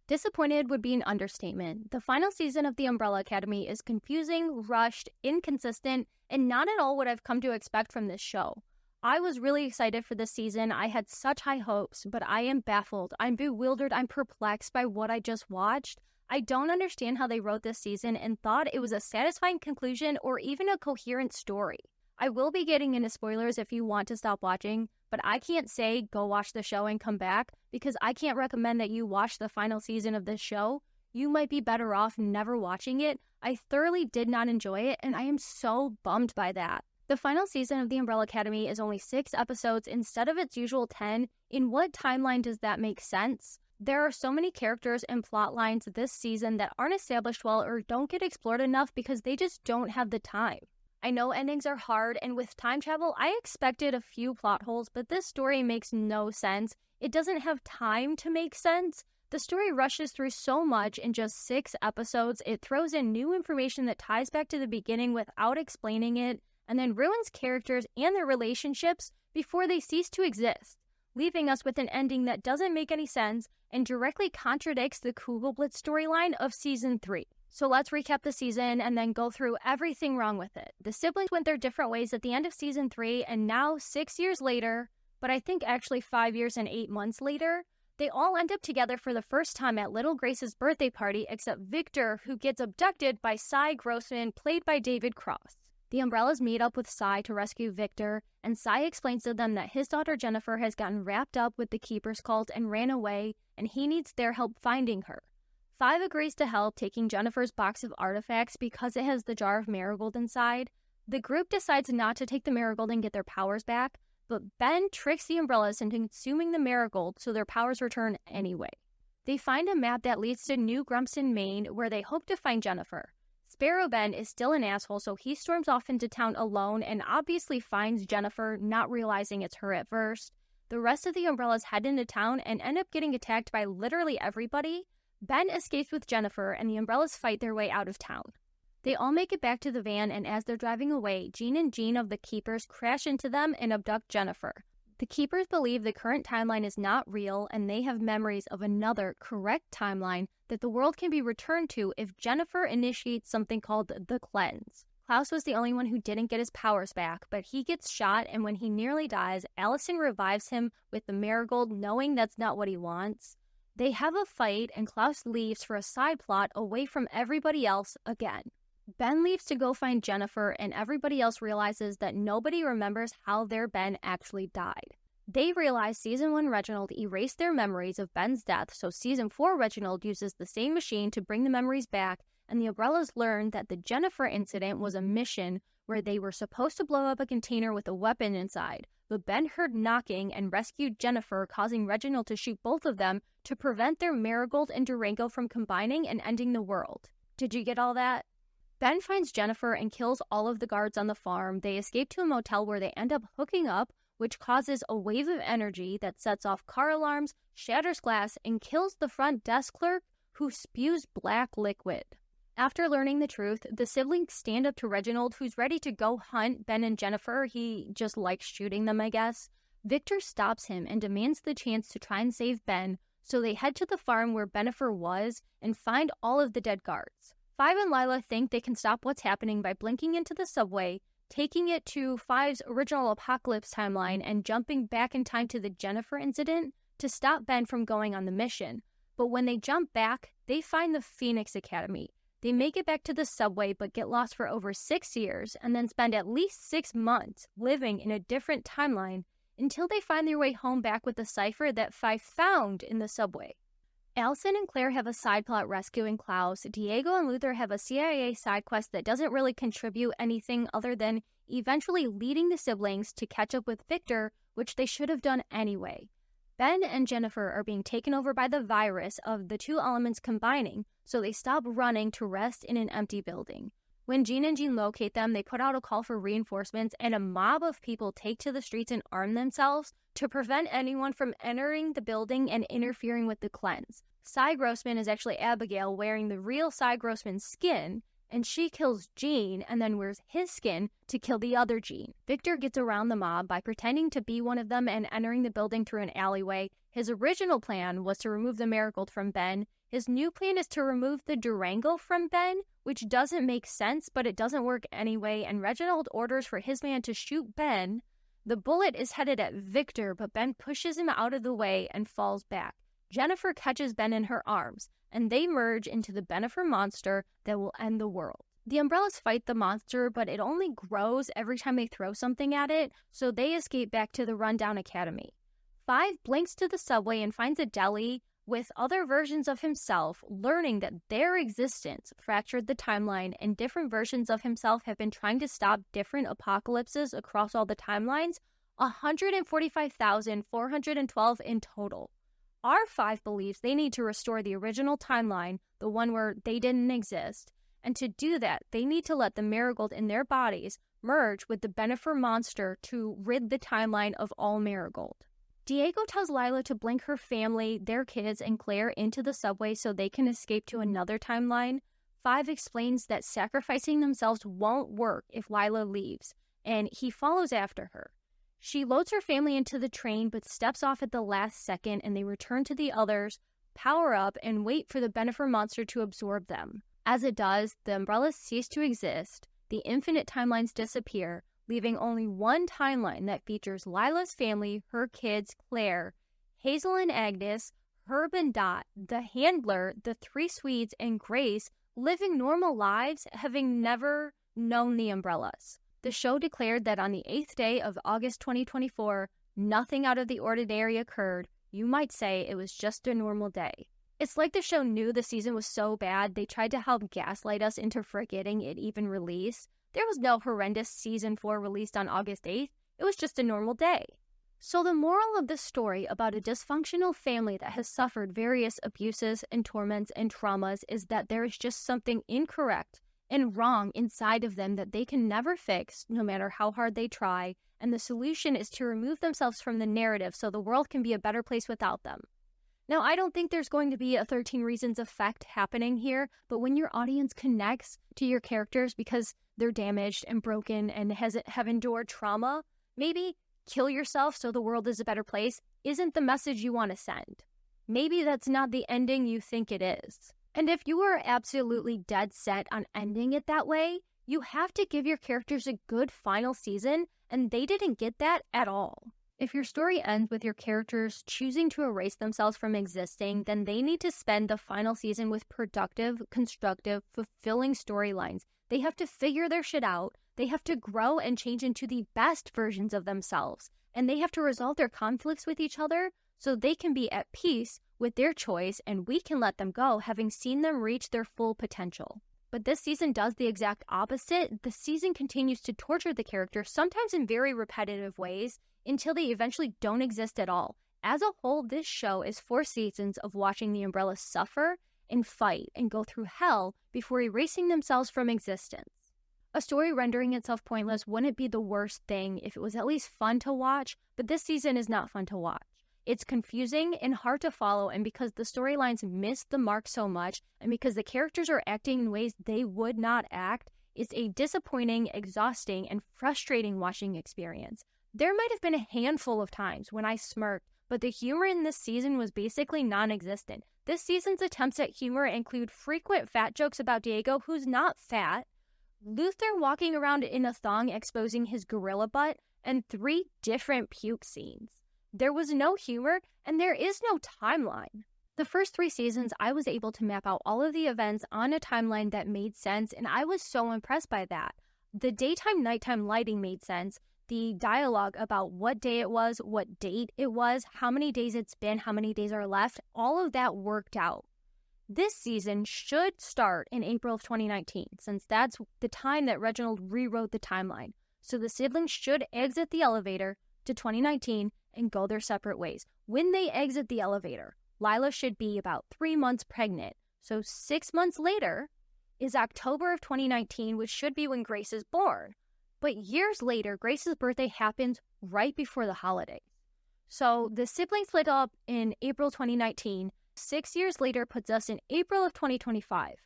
Disappointed would be an understatement. The final season of The Umbrella Academy is confusing, rushed, inconsistent, and not at all what I've come to expect from this show. I was really excited for this season. I had such high hopes, but I am baffled. I'm bewildered. I'm perplexed by what I just watched. I don't understand how they wrote this season and thought it was a satisfying conclusion or even a coherent story. I will be getting into spoilers if you want to stop watching, but I can't say go watch the show and come back because I can't recommend that you watch the final season of this show. You might be better off never watching it. I thoroughly did not enjoy it, and I am so bummed by that. The final season of The Umbrella Academy is only 6 episodes instead of its usual 10. In what timeline does that make sense? There are so many characters and plot lines this season that aren't established well or don't get explored enough because they just don't have the time. I know endings are hard, and with time travel, I expected a few plot holes, but this story makes no sense. It doesn't have time to make sense. The story rushes through so much in just 6 episodes. It throws in new information that ties back to the beginning without explaining it, and then ruins characters and their relationships before they cease to exist, leaving us with an ending that doesn't make any sense and directly contradicts the Kugelblitz storyline of Season 3. So let's recap the season and then go through everything wrong with it. The siblings went their different ways at the end of Season 3, and now 6 years later, but I think actually 5 years and 8 months later, they all end up together for the first time at little Grace's birthday party, except Victor, who gets abducted by Cy Grossman, played by David Cross. The Umbrellas meet up with Cy to rescue Victor, and Cy explains to them that his daughter Jennifer has gotten wrapped up with the Keepers cult and ran away, and he needs their help finding her. Five agrees to help, taking Jennifer's box of artifacts because it has the jar of marigold inside. The group decides not to take the marigold and get their powers back, but Ben tricks the Umbrellas into consuming the marigold so their powers return anyway. They find a map that leads to New Grumpson, Maine, where they hope to find Jennifer. Sparrow Ben is still an asshole, so he storms off into town alone and obviously finds Jennifer, not realizing it's her at first. The rest of the Umbrellas head into town and end up getting attacked by literally everybody. Ben escapes with Jennifer, and the Umbrellas fight their way out of town. They all make it back to the van, and as they're driving away, Jean and Jean of the Keepers crash into them and abduct Jennifer. The Keepers believe the current timeline is not real, and they have memories of another correct timeline that the world can be returned to if Jennifer initiates something called the Cleanse. Klaus was the only one who didn't get his powers back, but he gets shot, and when he nearly dies, Allison revives him with the marigold, knowing that's not what he wants. They have a fight, and Klaus leaves for a side plot away from everybody else again. Ben leaves to go find Jennifer, and everybody else realizes that nobody remembers how their Ben actually died. They realize Season 1 Reginald erased their memories of Ben's death, so Season 4 Reginald uses the same machine to bring the memories back, and the Umbrellas learn that the Jennifer incident was a mission where they were supposed to blow up a container with a weapon inside, but Ben heard knocking and rescued Jennifer, causing Reginald to shoot both of them to prevent their Marigold and Durango from combining and ending the world. Did you get all that? Ben finds Jennifer and kills all of the guards on the farm. They escape to a motel where they end up hooking up, which causes a wave of energy that sets off car alarms, shatters glass, and kills the front desk clerk, who spews black liquid. After learning the truth, the siblings stand up to Reginald, who's ready to go hunt Ben and Jennifer. He just likes shooting them, I guess. Victor stops him and demands the chance to try and save Ben, so they head to the farm where Bennifer was and find all of the dead guards. Five and Lila think they can stop what's happening by blinking into the subway, taking it to Five's original apocalypse timeline, and jumping back in time to the Jennifer incident to stop Ben from going on the mission. But when they jump back, they find the Phoenix Academy. They make it back to the subway but get lost for over 6 years and then spend at least 6 months living in a different timeline until they find their way home back with the cipher that Five found in the subway. Allison and Claire have a side plot rescuing Klaus. Diego and Luther have a CIA side quest that doesn't really contribute anything other than eventually leading the siblings to catch up with Victor, which they should have done anyway. Ben and Jennifer are being taken over by the virus of the two elements combining, so they stop running to rest in an empty building. When Jean and Jean locate them, they put out a call for reinforcements, and a mob of people take to the streets and arm themselves to prevent anyone from entering the building and interfering with the cleanse. Cy Grossman is actually Abigail, wearing the real Cy Grossman's skin, and she kills Jean and then wears his skin to kill the other Jean. Victor gets around the mob by pretending to be one of them and entering the building through an alleyway. His original plan was to remove the marigold from Ben. His new plan is to remove the Durango from Ben, which doesn't make sense, but it doesn't work anyway, and Reginald orders for his man to shoot Ben. The bullet is headed at Victor, but Ben pushes him out of the way and falls back. Jennifer catches Ben in her arms, and they merge into the Benifer monster that will end the world. The Umbrellas fight the monster, but it only grows every time they throw something at it, so they escape back to the rundown academy. Five blinks to the subway and finds a deli with other versions of himself, learning that their existence fractured the timeline and different versions of himself have been trying to stop different apocalypses across all the timelines, 145,412 in total. R5 believes they need to restore the original timeline, the one where they didn't exist, and to do that, they need to let the marigold in their bodies merge with the Benifer monster to rid the timeline of all marigold. Diego tells Lila to blink her family, their kids, and Claire into the subway so they can escape to another timeline. Five explains that sacrificing themselves won't work if Lila leaves, and he follows after her. She loads her family into the train but steps off at the last second, and they return to the others, power up, and wait for the Benifer monster to absorb them. As it does, the Umbrellas cease to exist, the infinite timelines disappear, leaving only one timeline that features Lila's family, her kids, Claire, Hazel and Agnes, Herb and Dot, the Handler, the three Swedes, and Grace living normal lives, having never known the Umbrellas. The show declared that on the 8th day of August 2024, nothing out of the ordinary occurred. You might say it was just a normal day. It's like the show knew the season was so bad, they tried to help gaslight us into forgetting it even released. There was no horrendous Season 4 released on August 8th. It was just a normal day. So the moral of this story about a dysfunctional family that has suffered various abuses and torments and traumas is that there is just something incorrect and wrong inside of them that they can never fix, no matter how hard they try, and the solution is to remove themselves from the narrative so the world can be a better place without them. Now, I don't think there's going to be a 13 Reasons effect happening here, but when your audience connects to your characters because they're damaged and broken and have endured trauma, maybe kill yourself so the world is a better place isn't the message you want to send. Maybe that's not the ending you think it is. And if you are absolutely dead set on ending it that way, you have to give your characters a good final season, and they didn't get that at all. If your story ends with your characters choosing to erase themselves from existing, then they need to spend the final season with productive, constructive, fulfilling storylines. They have to figure their shit out, they have to grow and change into the best versions of themselves, and they have to resolve their conflicts with each other so they can be at peace with their choice and we can let them go having seen them reach their full potential. But this season does the exact opposite. The season continues to torture the characters, sometimes in very repetitive ways, until they eventually don't exist at all. As a whole, this show is 4 seasons of watching the Umbrellas suffer and fight and go through hell before erasing themselves from existence. A story rendering itself pointless wouldn't be the worst thing if it was at least fun to watch, but this season is not fun to watch. It's confusing and hard to follow, and because the storylines miss the mark so much, and because the characters are acting in ways they would not act, it's a disappointing, exhausting, and frustrating watching experience. There might have been a handful of times when I smirked, but the humor in this season was basically non-existent. This season's attempts at humor include frequent fat jokes about Diego, who's not fat, Luther walking around in a thong exposing his gorilla butt, and 3 different puke scenes. There was no humor, and there is no timeline. The first 3 seasons, I was able to map out all of the events on a timeline that made sense, and I was so impressed by that. The daytime-nighttime lighting made sense. The dialogue about what day it was, what date it was, how many days it's been, how many days are left, all of that worked out. This season should start in April of 2019, since that's the time that Reginald rewrote the timeline. So the siblings should exit the elevator to 2019 and go their separate ways. When they exit the elevator, Lila should be about 3 months pregnant. So 6 months later is October of 2019, which should be when Grace is born. But years later, Grace's birthday happens right before the holidays. So the siblings split up in April 2019. 6 years later puts us in April of 2025.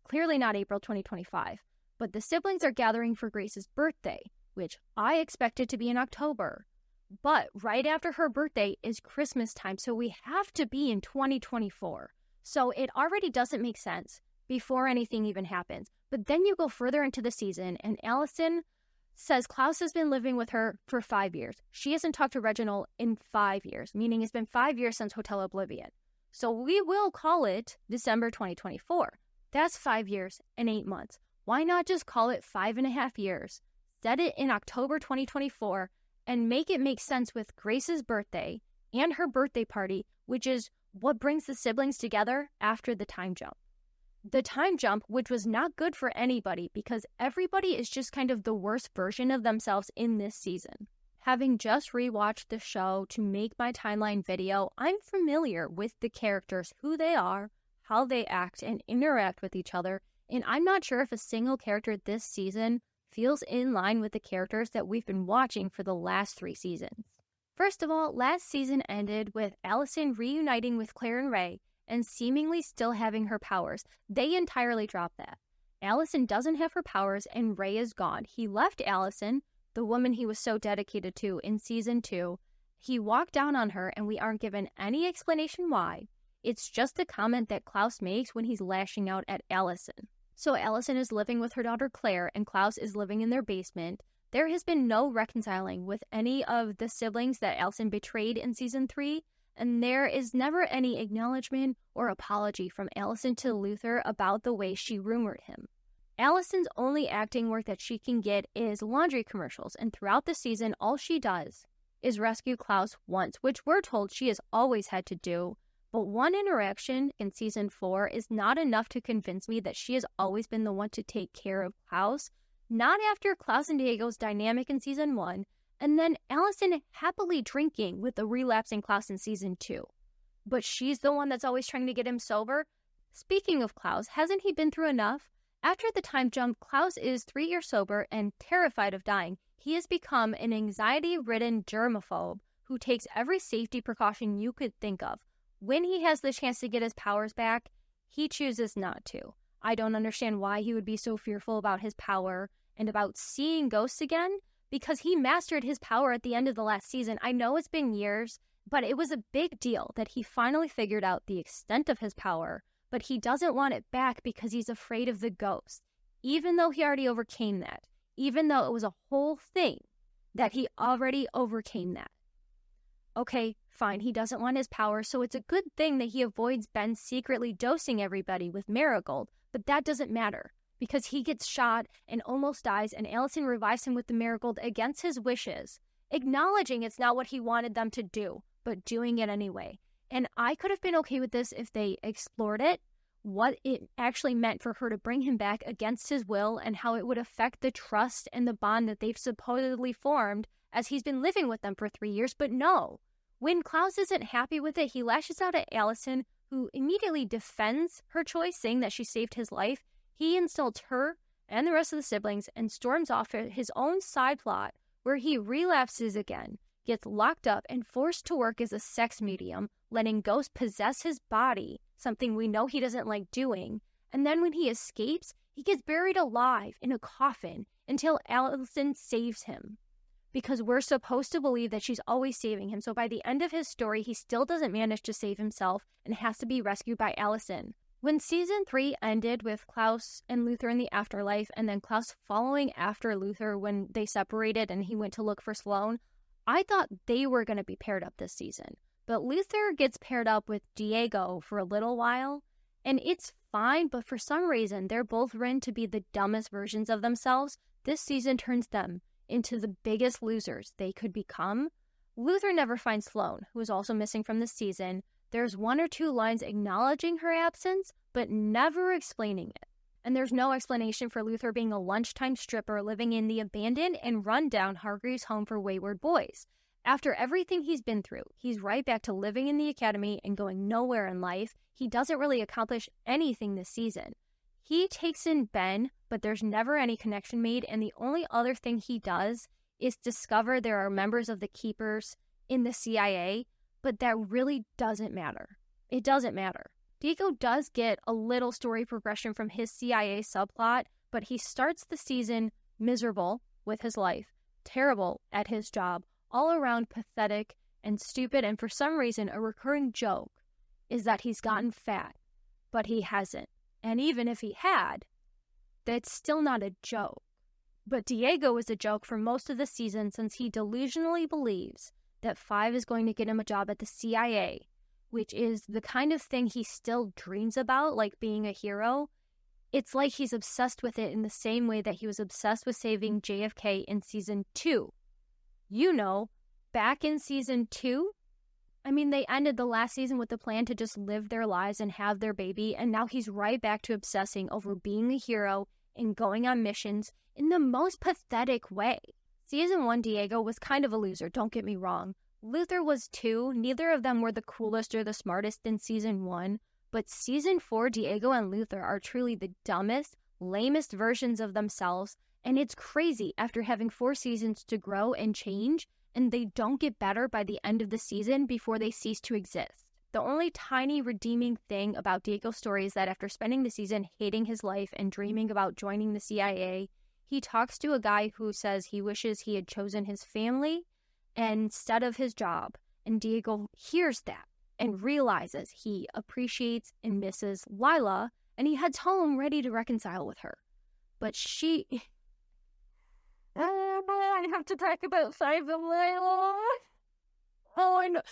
Clearly not April 2025. But the siblings are gathering for Grace's birthday, which I expected to be in October. But right after her birthday is Christmas time, so we have to be in 2024. So it already doesn't make sense before anything even happens. But then you go further into the season, and Allison says Klaus has been living with her for 5 years. She hasn't talked to Reginald in 5 years, meaning it's been 5 years since Hotel Oblivion. So we will call it December 2024. That's 5 years and 8 months. Why not just call it 5.5 years? Set it in October 2024 and make it make sense with Grace's birthday and her birthday party, which is what brings the siblings together after the time jump. The time jump, which was not good for anybody because everybody is just kind of the worst version of themselves in this season. Having just rewatched the show to make my timeline video, I'm familiar with the characters, who they are, how they act and interact with each other, and I'm not sure if a single character this season feels in line with the characters that we've been watching for the last 3 seasons. First of all, last season ended with Allison reuniting with Claire and Ray and seemingly still having her powers. They entirely dropped that. Allison doesn't have her powers and Ray is gone. He left Allison, the woman he was so dedicated to in season 2. He walked down on her and we aren't given any explanation why. It's just a comment that Klaus makes when he's lashing out at Allison. So Allison is living with her daughter Claire and Klaus is living in their basement. There has been no reconciling with any of the siblings that Allison betrayed in season 3, and there is never any acknowledgement or apology from Allison to Luther about the way she rumored him. Allison's only acting work that she can get is laundry commercials, and throughout the season, all she does is rescue Klaus once, which we're told she has always had to do. But one interaction in season 4 is not enough to convince me that she has always been the one to take care of Klaus. Not after Klaus and Diego's dynamic in season 1, and then Allison happily drinking with the relapsing Klaus in season 2. But she's the one that's always trying to get him sober. Speaking of Klaus, hasn't he been through enough? After the time jump, Klaus is 3 years sober and terrified of dying. He has become an anxiety-ridden germaphobe who takes every safety precaution you could think of. When he has the chance to get his powers back, he chooses not to. I don't understand why he would be so fearful about his power and about seeing ghosts again, because he mastered his power at the end of the last season. I know it's been years, but it was a big deal that he finally figured out the extent of his power, but he doesn't want it back because he's afraid of the ghosts, even though he already overcame that, even though it was a whole thing that he already overcame that. Okay, fine, he doesn't want his power, so it's a good thing that he avoids Ben secretly dosing everybody with Marigold, but that doesn't matter, because he gets shot and almost dies, and Allison revives him with the Marigold against his wishes, acknowledging it's not what he wanted them to do, but doing it anyway. And I could have been okay with this if they explored it, what it actually meant for her to bring him back against his will, and how it would affect the trust and the bond that they've supposedly formed as he's been living with them for 3 years. But no, when Klaus isn't happy with it, he lashes out at Allison, who immediately defends her choice, saying that she saved his life. He insults her and the rest of the siblings and storms off at his own side plot where he relapses again, gets locked up and forced to work as a sex medium, letting ghosts possess his body, something we know he doesn't like doing. And then when he escapes, he gets buried alive in a coffin until Allison saves him, because we're supposed to believe that she's always saving him. So by the end of his story, he still doesn't manage to save himself and has to be rescued by Allison. When season 3 ended with Klaus and Luther in the afterlife, and then Klaus following after Luther when they separated and he went to look for Sloane, I thought they were going to be paired up this season. But Luther gets paired up with Diego for a little while, and it's fine, but for some reason, they're both written to be the dumbest versions of themselves. This season turns them into the biggest losers they could become. Luther never finds Sloane, who is also missing from this season. There's 1 or 2 lines acknowledging her absence, but never explaining it. And there's no explanation for Luther being a lunchtime stripper living in the abandoned and run-down Hargreaves home for wayward boys. After everything he's been through, he's right back to living in the academy and going nowhere in life. He doesn't really accomplish anything this season. He takes in Ben, but there's never any connection made, and the only other thing he does is discover there are members of the Keepers in the CIA, but that really doesn't matter. It doesn't matter. Diego does get a little story progression from his CIA subplot, but he starts the season miserable with his life, terrible at his job, all around pathetic and stupid, and for some reason a recurring joke is that he's gotten fat, but he hasn't. And even if he had, that's still not a joke. But Diego is a joke for most of the season since he delusionally believes that 5 is going to get him a job at the CIA, which is the kind of thing he still dreams about, like being a hero. It's like he's obsessed with it in the same way that he was obsessed with saving JFK in season 2. You know, back in season 2, I mean, they ended the last season with the plan to just live their lives and have their baby, and now he's right back to obsessing over being a hero and going on missions in the most pathetic way. Season 1 Diego was kind of a loser, don't get me wrong. Luther was too. Neither of them were the coolest or the smartest in season 1, but season 4 Diego and Luther are truly the dumbest, lamest versions of themselves, and it's crazy after having 4 seasons to grow and change, and they don't get better by the end of the season before they cease to exist. The only tiny redeeming thing about Diego's story is that after spending the season hating his life and dreaming about joining the CIA, he talks to a guy who says he wishes he had chosen his family instead of his job. And Diego hears that and realizes he appreciates and misses Lila, and he heads home ready to reconcile with her. But she... I have to talk about 5 and Lila. Oh, I know.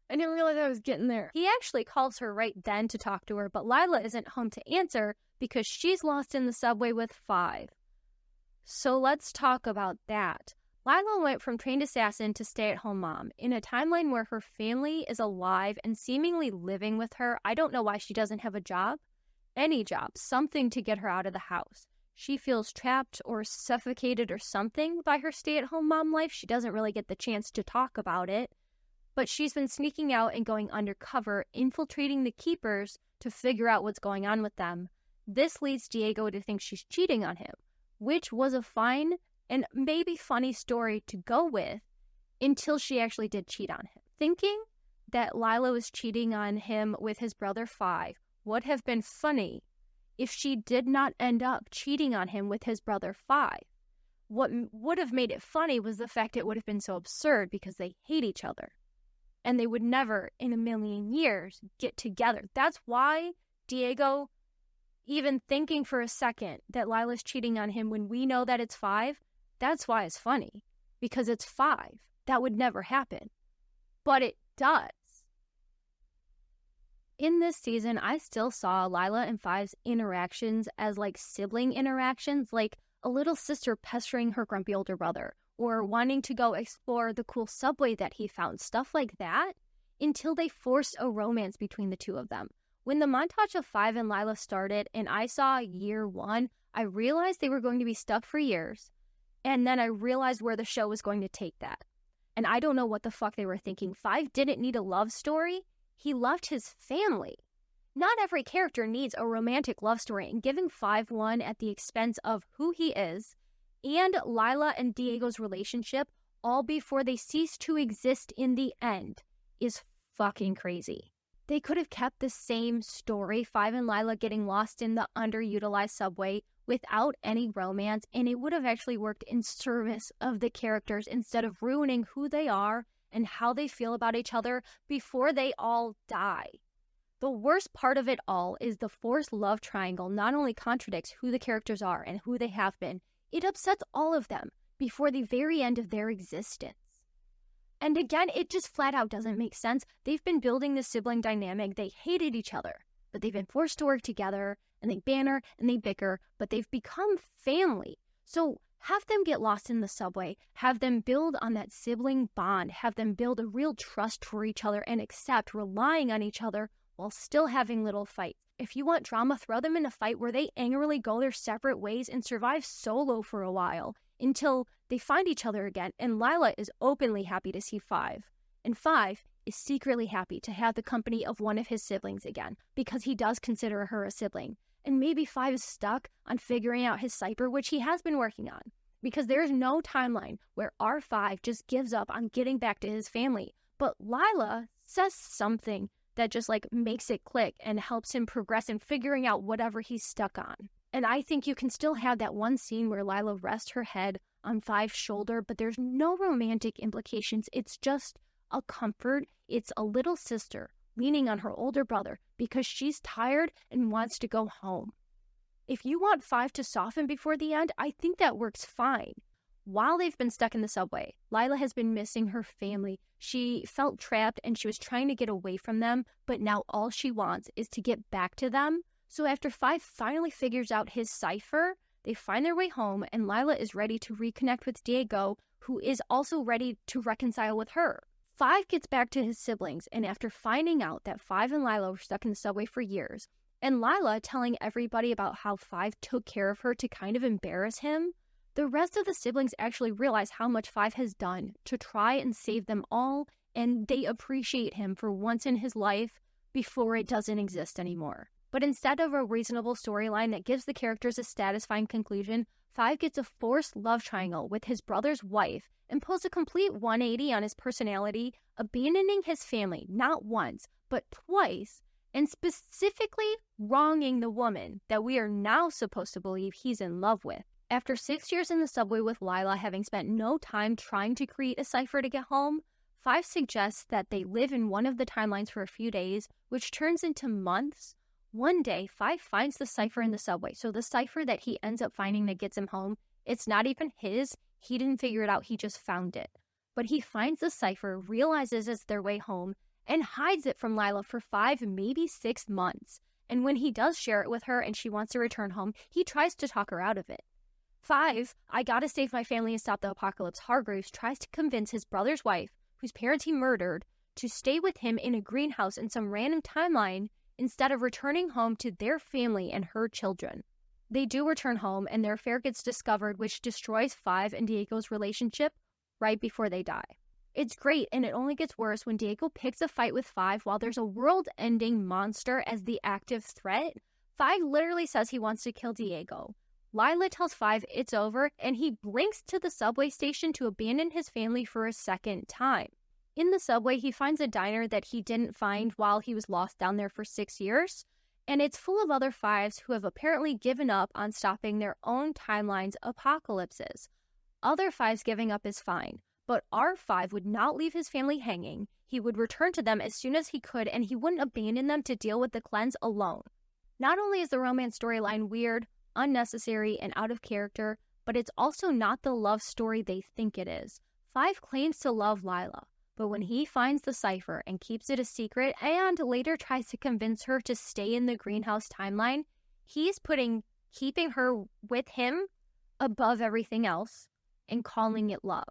I didn't realize I was getting there. He actually calls her right then to talk to her, but Lila isn't home to answer because she's lost in the subway with 5. So let's talk about that. Lila went from trained assassin to stay-at-home mom. In a timeline where her family is alive and seemingly living with her, I don't know why she doesn't have a job. Any job, something to get her out of the house. She feels trapped or suffocated or something by her stay-at-home mom life. She doesn't really get the chance to talk about it. But she's been sneaking out and going undercover, infiltrating the keepers to figure out what's going on with them. This leads Diego to think she's cheating on him, which was a fine and maybe funny story to go with until she actually did cheat on him. Thinking that Lila was cheating on him with his brother 5 would have been funny if she did not end up cheating on him with his brother 5. What would have made it funny was the fact it would have been so absurd because they hate each other. And they would never in a million years get together. That's why Diego, even thinking for a second that Lila's cheating on him when we know that it's 5, that's why it's funny. Because it's 5. That would never happen. But it does. In this season, I still saw Lila and 5's interactions as like sibling interactions, like a little sister pestering her grumpy older brother, or wanting to go explore the cool subway that he found, stuff like that, until they forced a romance between the two of them. When the montage of 5 and Lila started, and I saw year 1, I realized they were going to be stuck for years, and then I realized where the show was going to take that. And I don't know what the fuck they were thinking. 5 didn't need a love story. He loved his family. Not every character needs a romantic love story, and giving 5 one at the expense of who he is and Lila and Diego's relationship, all before they cease to exist in the end, is fucking crazy. They could have kept the same story, 5 and Lila getting lost in the underutilized subway without any romance, and it would have actually worked in service of the characters instead of ruining who they are and how they feel about each other before they all die. The worst part of it all is the forced love triangle not only contradicts who the characters are and who they have been, it upsets all of them before the very end of their existence. And again, it just flat out doesn't make sense. They've been building this sibling dynamic. They hated each other, but they've been forced to work together, and they banter and they bicker, but they've become family. So have them get lost in the subway, have them build on that sibling bond, have them build a real trust for each other and accept relying on each other while still having little fights. If you want drama, throw them in a fight where they angrily go their separate ways and survive solo for a while until they find each other again. And Lila is openly happy to see 5. And 5 is secretly happy to have the company of one of his siblings again because he does consider her a sibling. And maybe 5 is stuck on figuring out his cipher, which he has been working on, because there's no timeline where R5 just gives up on getting back to his family. But Lila says something that just like makes it click and helps him progress in figuring out whatever he's stuck on. And I think you can still have that one scene where Lila rests her head on Five's shoulder, but there's no romantic implications. It's just a comfort. It's a little sister leaning on her older brother because she's tired and wants to go home. If you want Five to soften before the end, I think that works fine. While they've been stuck in the subway, Lila has been missing her family. She felt trapped and she was trying to get away from them, but now all she wants is to get back to them. So after Five finally figures out his cipher, they find their way home and Lila is ready to reconnect with Diego, who is also ready to reconcile with her. Five gets back to his siblings, and after finding out that Five and Lila were stuck in the subway for years, and Lila telling everybody about how Five took care of her to kind of embarrass him, the rest of the siblings actually realize how much Five has done to try and save them all, and they appreciate him for once in his life before it doesn't exist anymore. But instead of a reasonable storyline that gives the characters a satisfying conclusion, Five gets a forced love triangle with his brother's wife and pulls a complete 180 on his personality, abandoning his family not once, but twice, and specifically wronging the woman that we are now supposed to believe he's in love with. After 6 years in the subway with Lila, having spent no time trying to create a cipher to get home, Five suggests that they live in one of the timelines for a few days, which turns into months. One day, Five finds the cipher in the subway. So the cipher that he ends up finding that gets him home, it's not even his. He didn't figure it out. He just found it. But he finds the cipher, realizes it's their way home, and hides it from Lila for 5, maybe 6 months. And when he does share it with her and she wants to return home, he tries to talk her out of it. 5, I gotta save my family and stop the apocalypse. Hargreaves tries to convince his brother's wife, whose parents he murdered, to stay with him in a greenhouse in some random timeline instead of returning home to their family and her children. They do return home, and their affair gets discovered, which destroys Five and Diego's relationship right before they die. It's great, and it only gets worse when Diego picks a fight with Five while there's a world-ending monster as the active threat. Five literally says he wants to kill Diego. Lila tells Five it's over, and he blinks to the subway station to abandon his family for a second time. In the subway, he finds a diner that he didn't find while he was lost down there for 6 years, and it's full of other Fives who have apparently given up on stopping their own timeline's apocalypses. Other Fives giving up is fine, but our Five would not leave his family hanging. He would return to them as soon as he could, and he wouldn't abandon them to deal with the cleanse alone. Not only is the romance storyline weird, unnecessary, and out of character, but it's also not the love story they think it is. Five claims to love Lila, but when he finds the cipher and keeps it a secret and later tries to convince her to stay in the greenhouse timeline, he's putting keeping her with him above everything else and calling it love,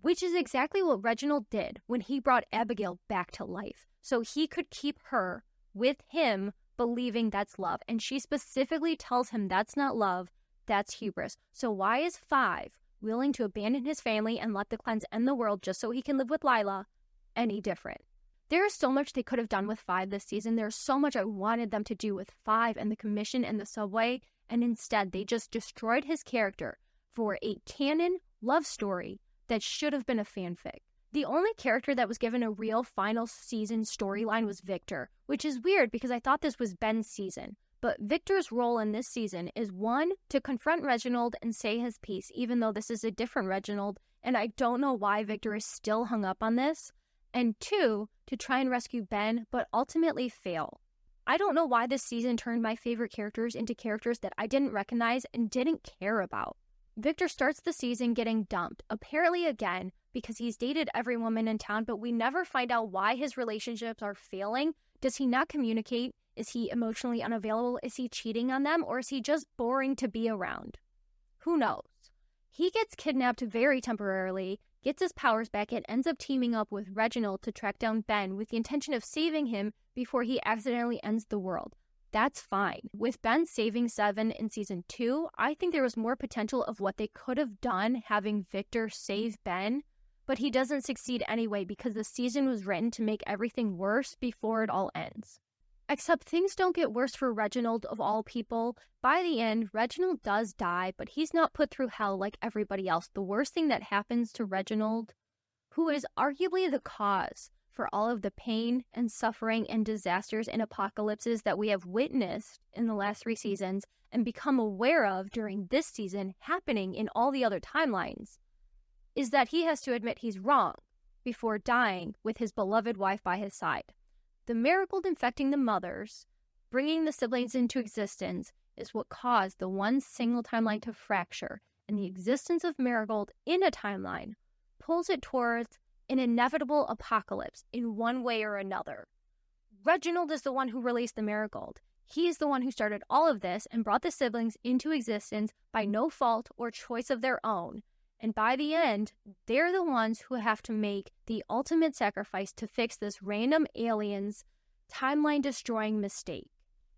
which is exactly what Reginald did when he brought Abigail back to life. So he could keep her with him believing that's love. And she specifically tells him that's not love, that's hubris. So why is Five willing to abandon his family and let the cleanse end the world just so he can live with Lila any different? There is so much they could have done with Five this season. There's so much I wanted them to do with Five and the commission and the subway, and instead they just destroyed his character for a canon love story that should have been a fanfic. The only character that was given a real final season storyline was Victor, which is weird because I thought this was Ben's season. But Victor's role in this season is 1, to confront Reginald and say his piece, even though this is a different Reginald, and I don't know why Victor is still hung up on this. And 2, to try and rescue Ben, but ultimately fail. I don't know why this season turned my favorite characters into characters that I didn't recognize and didn't care about. Victor starts the season getting dumped, apparently again, because he's dated every woman in town, but we never find out why his relationships are failing. Does he not communicate? Is he emotionally unavailable? Is he cheating on them? Or is he just boring to be around? Who knows? He gets kidnapped very temporarily, gets his powers back, and ends up teaming up with Reginald to track down Ben with the intention of saving him before he accidentally ends the world. That's fine. With Ben saving Seven in season 2, I think there was more potential of what they could have done having Victor save Ben, but he doesn't succeed anyway because the season was written to make everything worse before it all ends. Except things don't get worse for Reginald of all people. By the end, Reginald does die, but he's not put through hell like everybody else. The worst thing that happens to Reginald, who is arguably the cause for all of the pain and suffering and disasters and apocalypses that we have witnessed in the last 3 seasons and become aware of during this season happening in all the other timelines, is that he has to admit he's wrong before dying with his beloved wife by his side. The Marigold infecting the mothers, bringing the siblings into existence, is what caused the one single timeline to fracture, and the existence of Marigold in a timeline pulls it towards an inevitable apocalypse in one way or another. Reginald is the one who released the Marigold. He is the one who started all of this and brought the siblings into existence by no fault or choice of their own. And by the end, they're the ones who have to make the ultimate sacrifice to fix this random alien's timeline-destroying mistake.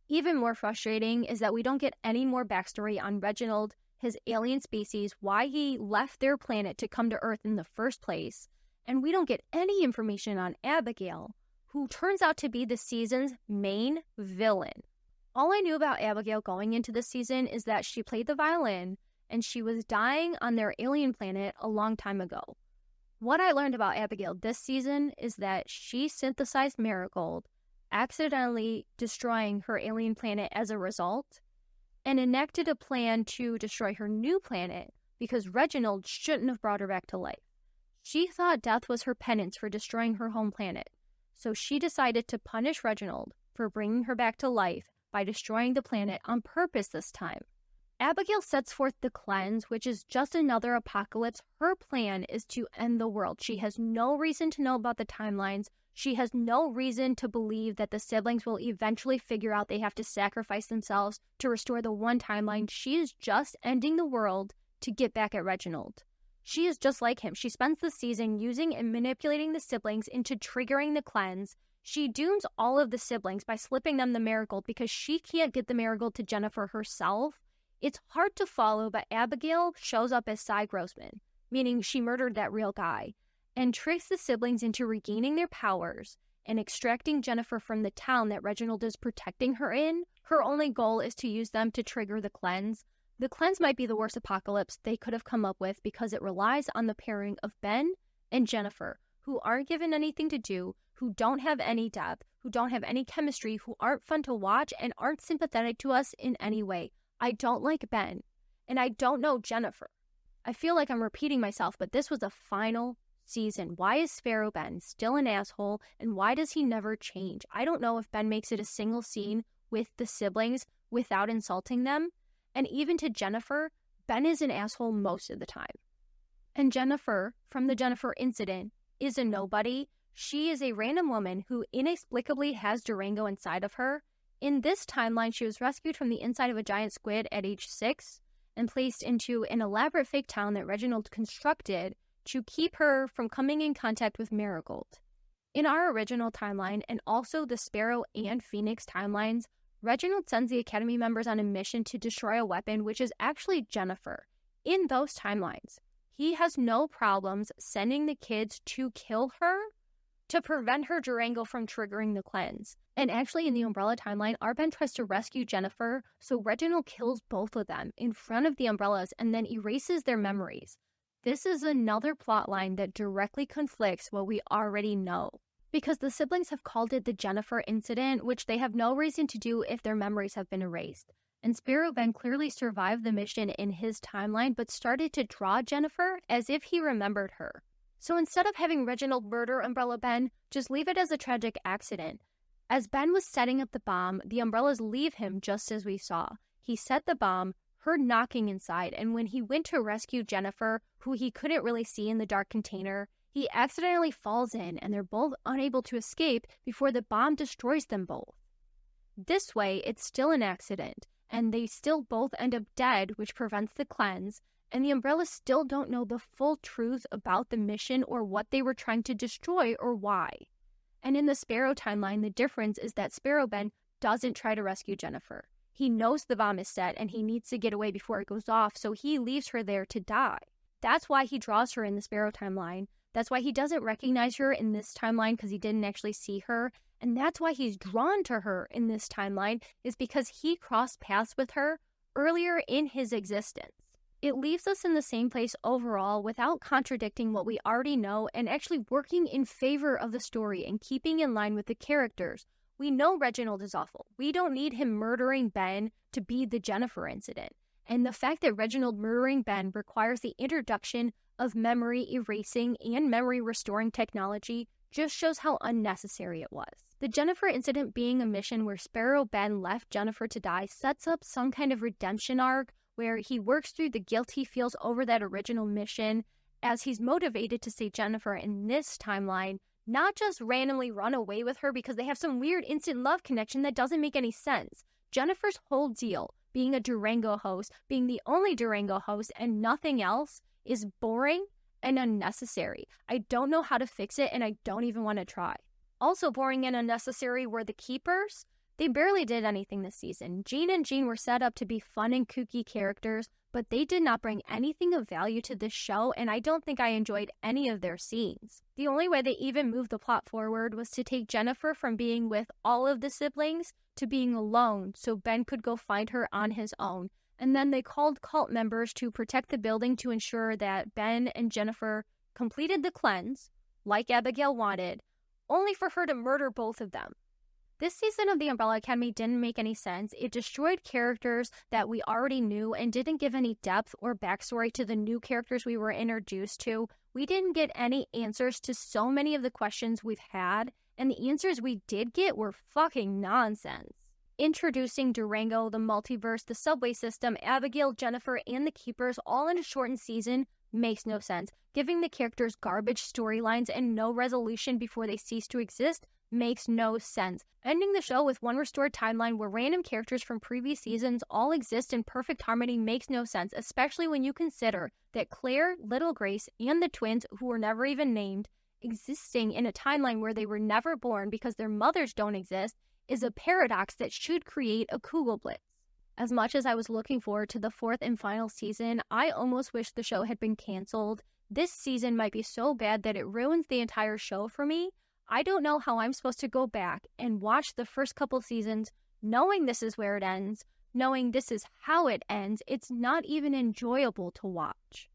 Even more frustrating is that we don't get any more backstory on Reginald, his alien species, why he left their planet to come to Earth in the first place, and we don't get any information on Abigail, who turns out to be the season's main villain. All I knew about Abigail going into this season is that she played the violin, and she was dying on their alien planet a long time ago. What I learned about Abigail this season is that she synthesized Marigold, accidentally destroying her alien planet as a result, and enacted a plan to destroy her new planet because Reginald shouldn't have brought her back to life. She thought death was her penance for destroying her home planet, so she decided to punish Reginald for bringing her back to life by destroying the planet on purpose this time. Abigail sets forth the cleanse, which is just another apocalypse. Her plan is to end the world. She has no reason to know about the timelines. She has no reason to believe that the siblings will eventually figure out they have to sacrifice themselves to restore the one timeline. She is just ending the world to get back at Reginald. She is just like him. She spends the season using and manipulating the siblings into triggering the cleanse. She dooms all of the siblings by slipping them the Marigold because she can't get the Marigold to Jennifer herself. It's hard to follow, but Abigail shows up as Cy Grossman, meaning she murdered that real guy, and tricks the siblings into regaining their powers and extracting Jennifer from the town that Reginald is protecting her in. Her only goal is to use them to trigger the cleanse. The cleanse might be the worst apocalypse they could have come up with because it relies on the pairing of Ben and Jennifer, who aren't given anything to do, who don't have any depth, who don't have any chemistry, who aren't fun to watch, and aren't sympathetic to us in any way. I don't like Ben, and I don't know Jennifer. I feel like I'm repeating myself, but this was a final season. Why is Sparrow Ben still an asshole, and why does he never change? I don't know if Ben makes it a single scene with the siblings without insulting them, and even to Jennifer, Ben is an asshole most of the time. And Jennifer, from the Jennifer incident, is a nobody. She is a random woman who inexplicably has Durango inside of her. In this timeline, she was rescued from the inside of a giant squid at age 6 and placed into an elaborate fake town that Reginald constructed to keep her from coming in contact with Marigold. In our original timeline, and also the Sparrow and Phoenix timelines, Reginald sends the Academy members on a mission to destroy a weapon, which is actually Jennifer. In those timelines, he has no problems sending the kids to kill her to prevent her Durango from triggering the cleanse. And actually, in the Umbrella timeline, Ben tries to rescue Jennifer, so Reginald kills both of them in front of the Umbrellas and then erases their memories. This is another plot line that directly conflicts what we already know, because the siblings have called it the Jennifer incident, which they have no reason to do if their memories have been erased. And Sparrow Ben clearly survived the mission in his timeline, but started to draw Jennifer as if he remembered her. So instead of having Reginald murder Umbrella Ben, just leave it as a tragic accident. As Ben was setting up the bomb, the Umbrellas leave him just as we saw. He set the bomb, heard knocking inside, and when he went to rescue Jennifer, who he couldn't really see in the dark container, he accidentally falls in, and they're both unable to escape before the bomb destroys them both. This way, it's still an accident, and they still both end up dead, which prevents the cleanse, and the Umbrellas still don't know the full truth about the mission or what they were trying to destroy or why. And in the Sparrow timeline, the difference is that Sparrow Ben doesn't try to rescue Jennifer. He knows the bomb is set and he needs to get away before it goes off, so he leaves her there to die. That's why he draws her in the Sparrow timeline. That's why he doesn't recognize her in this timeline because he didn't actually see her. And that's why he's drawn to her in this timeline, is because he crossed paths with her earlier in his existence. It leaves us in the same place overall without contradicting what we already know and actually working in favor of the story and keeping in line with the characters. We know Reginald is awful. We don't need him murdering Ben to be the Jennifer incident. And the fact that Reginald murdering Ben requires the introduction of memory erasing and memory restoring technology just shows how unnecessary it was. The Jennifer incident being a mission where Sparrow Ben left Jennifer to die sets up some kind of redemption arc where he works through the guilt he feels over that original mission as he's motivated to save Jennifer in this timeline, not just randomly run away with her because they have some weird instant love connection that doesn't make any sense. Jennifer's whole deal, being a Durango host, being the only Durango host and nothing else, is boring and unnecessary. I don't know how to fix it and I don't even want to try. Also boring and unnecessary were the Keepers. They barely did anything this season. Jean and Jean were set up to be fun and kooky characters, but they did not bring anything of value to this show, and I don't think I enjoyed any of their scenes. The only way they even moved the plot forward was to take Jennifer from being with all of the siblings to being alone so Ben could go find her on his own. And then they called cult members to protect the building to ensure that Ben and Jennifer completed the cleanse, like Abigail wanted, only for her to murder both of them. This season of The Umbrella Academy didn't make any sense. It destroyed characters that we already knew and didn't give any depth or backstory to the new characters we were introduced to. We didn't get any answers to so many of the questions we've had, and the answers we did get were fucking nonsense. Introducing Durango, the multiverse, the subway system, Abigail, Jennifer, and the Keepers all in a shortened season makes no sense. Giving the characters garbage storylines and no resolution before they cease to exist makes no sense. Ending the show with one restored timeline where random characters from previous seasons all exist in perfect harmony makes no sense, especially when you consider that Claire, Little Grace, and the twins, who were never even named, existing in a timeline where they were never born because their mothers don't exist, is a paradox that should create a Kugelblitz. As much as I was looking forward to the fourth and final season, I almost wish the show had been canceled. This season might be so bad that it ruins the entire show for me. I don't know how I'm supposed to go back and watch the first couple seasons knowing this is where it ends, knowing this is how it ends. It's not even enjoyable to watch.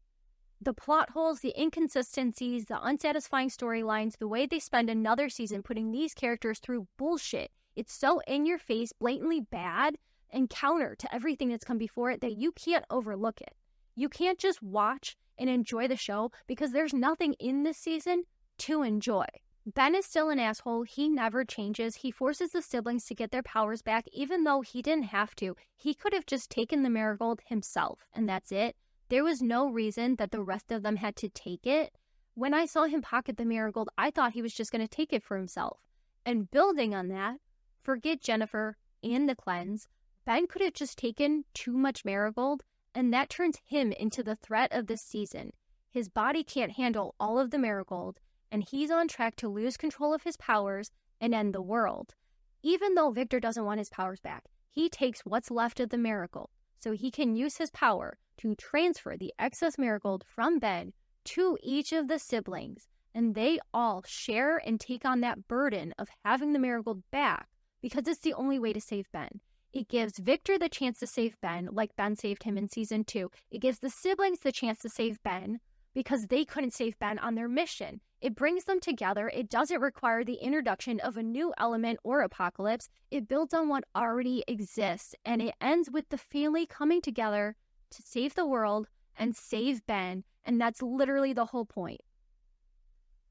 The plot holes, the inconsistencies, the unsatisfying storylines, the way they spend another season putting these characters through bullshit. It's so in your face, blatantly bad, and counter to everything that's come before it that you can't overlook it. You can't just watch and enjoy the show because there's nothing in this season to enjoy. Ben is still an asshole. He never changes. He forces the siblings to get their powers back even though he didn't have to. He could have just taken the marigold himself, and that's it. There was no reason that the rest of them had to take it. When I saw him pocket the marigold, I thought he was just going to take it for himself. And building on that, forget Jennifer and the cleanse. Ben could have just taken too much marigold, and that turns him into the threat of this season. His body can't handle all of the marigold, and he's on track to lose control of his powers and end the world. Even though Victor doesn't want his powers back, he takes what's left of the marigold, so he can use his power to transfer the excess marigold from Ben to each of the siblings, and they all share and take on that burden of having the marigold back because it's the only way to save Ben. It gives Victor the chance to save Ben, like Ben saved him in season 2. It gives the siblings the chance to save Ben because they couldn't save Ben on their mission. It brings them together. It doesn't require the introduction of a new element or apocalypse. It builds on what already exists, and it ends with the family coming together to save the world and save Ben, and that's literally the whole point.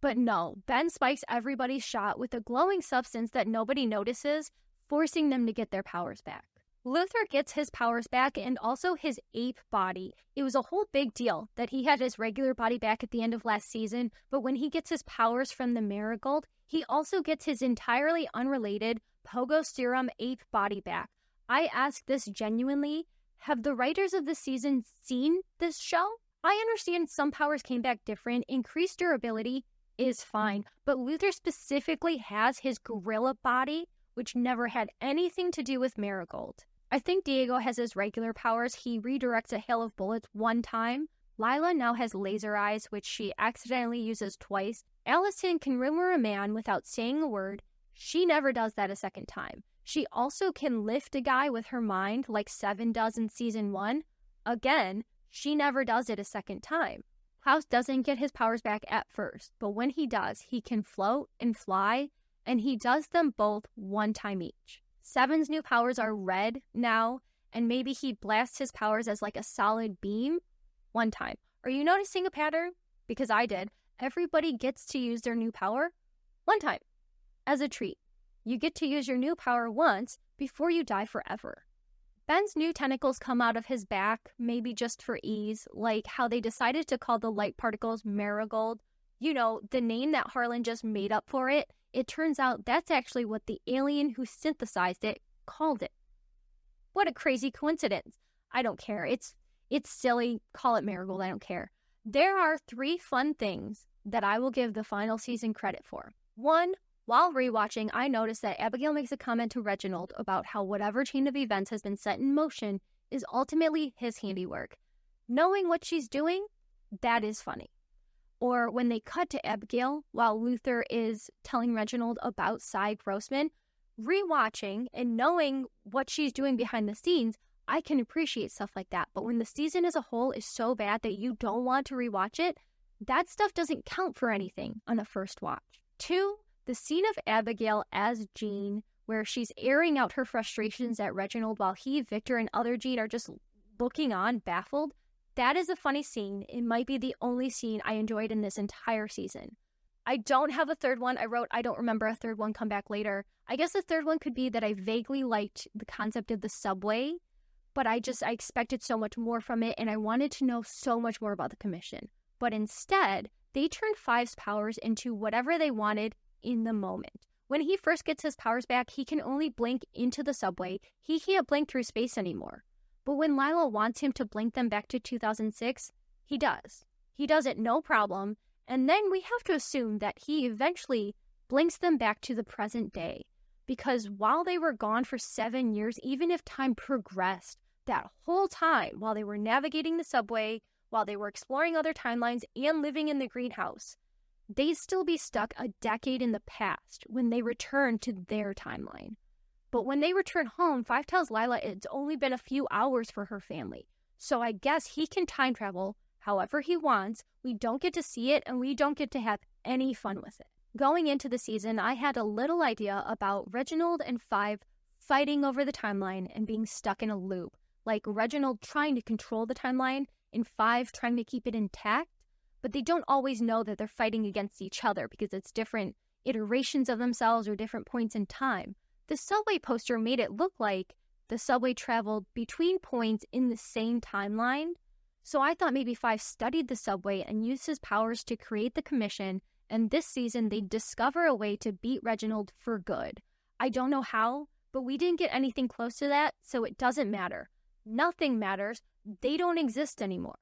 But no, Ben spikes everybody's shot with a glowing substance that nobody notices, forcing them to get their powers back. Luther gets his powers back and also his ape body. It was a whole big deal that he had his regular body back at the end of last season, but when he gets his powers from the marigold, he also gets his entirely unrelated Pogo Serum ape body back. I ask this genuinely, have the writers of this season seen this show? I understand some powers came back different. Increased durability is fine, but Luther specifically has his gorilla body, which never had anything to do with marigold. I think Diego has his regular powers. He redirects a hail of bullets one time. Lila now has laser eyes, which she accidentally uses twice. Allison can rumor a man without saying a word. She never does that a second time. She also can lift a guy with her mind like Seven does in season 1. Again, She never does it a second time. Klaus doesn't get his powers back at first, but when he does, he can float and fly, and he does them both one time each. Seven's new powers are red now, and maybe he blasts his powers as like a solid beam one time. Are you noticing a pattern? Because I did. Everybody gets to use their new power one time as a treat. You get to use your new power once before you die forever. Ben's new tentacles come out of his back, maybe just for ease, like how they decided to call the light particles marigold. You know, the name that Harlan just made up for it. It turns out that's actually what the alien who synthesized it called it. What a crazy coincidence. I don't care. It's silly. Call it marigold. I don't care. There are 3 fun things that I will give the final season credit for. 1, while rewatching, I noticed that Abigail makes a comment to Reginald about how whatever chain of events has been set in motion is ultimately his handiwork. Knowing what she's doing, that is funny. Or when they cut to Abigail while Luther is telling Reginald about Cy Grossman, rewatching and knowing what she's doing behind the scenes, I can appreciate stuff like that. But when the season as a whole is so bad that you don't want to rewatch it, that stuff doesn't count for anything on a first watch. 2, the scene of Abigail as Jean, where she's airing out her frustrations at Reginald while he, Victor, and other Jean are just looking on, baffled. That is a funny scene. It might be the only scene I enjoyed in this entire season. I don't have a third one. I don't remember a third one, come back later. I guess the third one could be that I vaguely liked the concept of the subway, but I expected so much more from it, and I wanted to know so much more about the commission. But instead, they turned Five's powers into whatever they wanted in the moment. When he first gets his powers back, he can only blink into the subway. He can't blink through space anymore. But when Lila wants him to blink them back to 2006, he does. He does it no problem, and then we have to assume that he eventually blinks them back to the present day. Because while they were gone for 7 years, even if time progressed, that whole time while they were navigating the subway, while they were exploring other timelines and living in the greenhouse, they'd still be stuck a decade in the past when they return to their timeline. But when they return home, Five tells Lila it's only been a few hours for her family. So I guess he can time travel however he wants. We don't get to see it, and we don't get to have any fun with it. Going into the season, I had a little idea about Reginald and Five fighting over the timeline and being stuck in a loop. Like Reginald trying to control the timeline and Five trying to keep it intact. But they don't always know that they're fighting against each other because it's different iterations of themselves or different points in time. The subway poster made it look like the subway traveled between points in the same timeline. So I thought maybe Five studied the subway and used his powers to create the commission, and this season they'd discover a way to beat Reginald for good. I don't know how, but we didn't get anything close to that, so it doesn't matter. Nothing matters. They don't exist anymore.